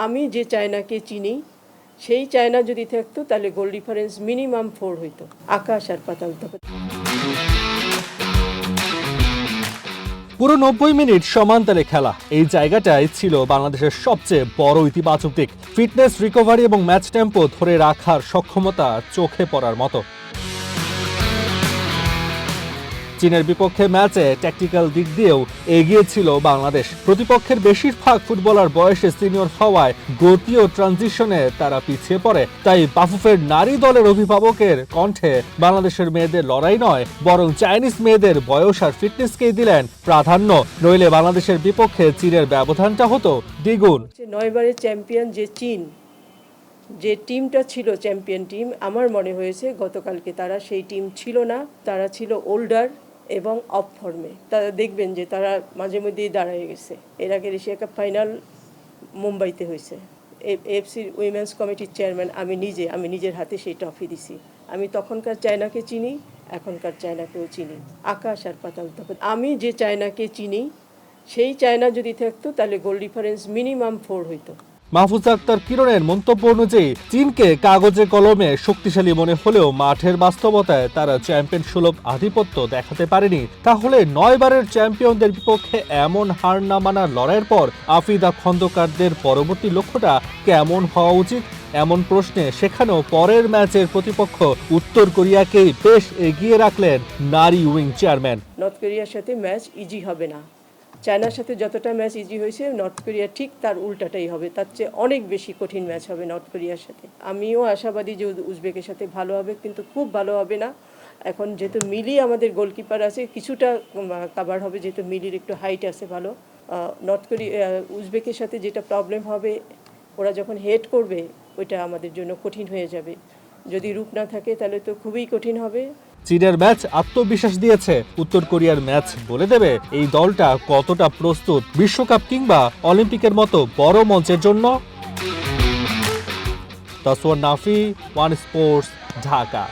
আমি যে চায়নাকে চিনি সেই চায়না যদি থাকতো তাহলে গোল ডিফারেন্স মিনিমাম 4 হইতো। আকাশ আর পাতাল তফাৎ। পুরো 90 মিনিট সমান্তরে খেলা এই জায়গাটাই ছিল বাংলাদেশের সবচেয়ে বড় ইতিবাচক দিক। ফিটনেস, রিকভারি এবং ম্যাচ টেম্পো ধরে রাখার সক্ষমতা চোখে পড়ার মতো। চীনের বিপক্ষে ম্যাচে ট্যাকটিক্যাল দিক দিয়েও এগিয়ে ছিল বাংলাদেশ। প্রতিপক্ষের বেশিরভাগ ফুটবলার বয়সে সিনিয়র হওয়ায় গতি ও ট্রানজিশনে তারা পিছিয়ে পড়ে। তাই বাফুফের নারী দলের অভিভাবকের কণ্ঠে বাংলাদেশের মেয়েদের লড়াই নয়, বরং চাইনিজ মেয়েদের বয়স আর ফিটনেসকেই দিলেন প্রাধান্য। নইলে বাংলাদেশের বিপক্ষে চীনের ব্যবধানটা হতো দ্বিগুণ। 9 বারের চ্যাম্পিয়ন যে চীন, যে টিমটা ছিল চ্যাম্পিয়ন টিম, আমার মনে হয়েছে গতকালকে তারা সেই টিম ছিল না। তারা ছিল ওল্ডার এবং অফ ফর্মে। তারা দেখবেন যে তারা মাঝে মধ্যেই দাঁড়িয়ে গেছে। এর আগে এশিয়া কাপ ফাইনাল মুম্বাইতে হয়েছে। এফসির উইমেন্স কমিটির চেয়ারম্যান আমি নিজের হাতে সেই ট্রফি দিছি। আমি তখনকার চায়নাকে চিনি, এখনকার চায়নাকেও চিনি। আকাশ আর পাতাল তফাৎ। আমি যে চায়নাকে চিনি সেই চায়না যদি থাকতো তাহলে গোল ডিফারেন্স মিনিমাম 4 হইতো। মাহফুজা আক্তার কিরণের মন্তব্য অনুযায়ী চীনকে কাগজে কলমে শক্তিশালী মনে হলেও মাঠের বাস্তবতায় তারা চ্যাম্পিয়ন সুলভ আধিপত্য দেখাতে পারেনি। তাহলে 9 বারের চ্যাম্পিয়নদের বিপক্ষে এমন হার না মানার লড়াইয়ের পর আফিদা খন্দকারদের পরবর্তী লক্ষ্যটা কেমন হওয়া উচিত? এমন প্রশ্নে সেখানেও পরের ম্যাচের প্রতিপক্ষ উত্তর কোরিয়াকেই বেশ এগিয়ে রাখলেন নারী উইং চেয়ারম্যান। নর্থ কোরিয়ার সাথে ম্যাচ ইজি হবে না। চায়নার সাথে যতটা ম্যাচ ইজি হয়েছে, নর্থ কোরিয়া ঠিক তার উল্টাটাই হবে। তার চেয়ে অনেক বেশি কঠিন ম্যাচ হবে নর্থ কোরিয়ার সাথে। আমিও আশাবাদী যে উজবেকের সাথে ভালো হবে, কিন্তু খুব ভালো হবে না। এখন যেহেতু মিলি আমাদের গোলকিপার আছে, কিছুটা কাভার হবে, যেহেতু মিলির একটু হাইট আছে ভালো। নর্থ কোরিয়া উজবেকের সাথে যেটা প্রবলেম হবে, ওরা যখন হেড করবে ওইটা আমাদের জন্য কঠিন হয়ে যাবে। যদি রূপ না থাকে তাহলে তো খুবই কঠিন হবে। চীনের ম্যাচ আত্মবিশ্বাস দিয়েছে, উত্তর কোরিয়ার ম্যাচ বলে দেবে এই দলটা কতটা প্রস্তুত বিশ্বকাপ কিংবা অলিম্পিকের মতো বড় মঞ্চের জন্য। Taswar Nafi, one sports, Dhaka.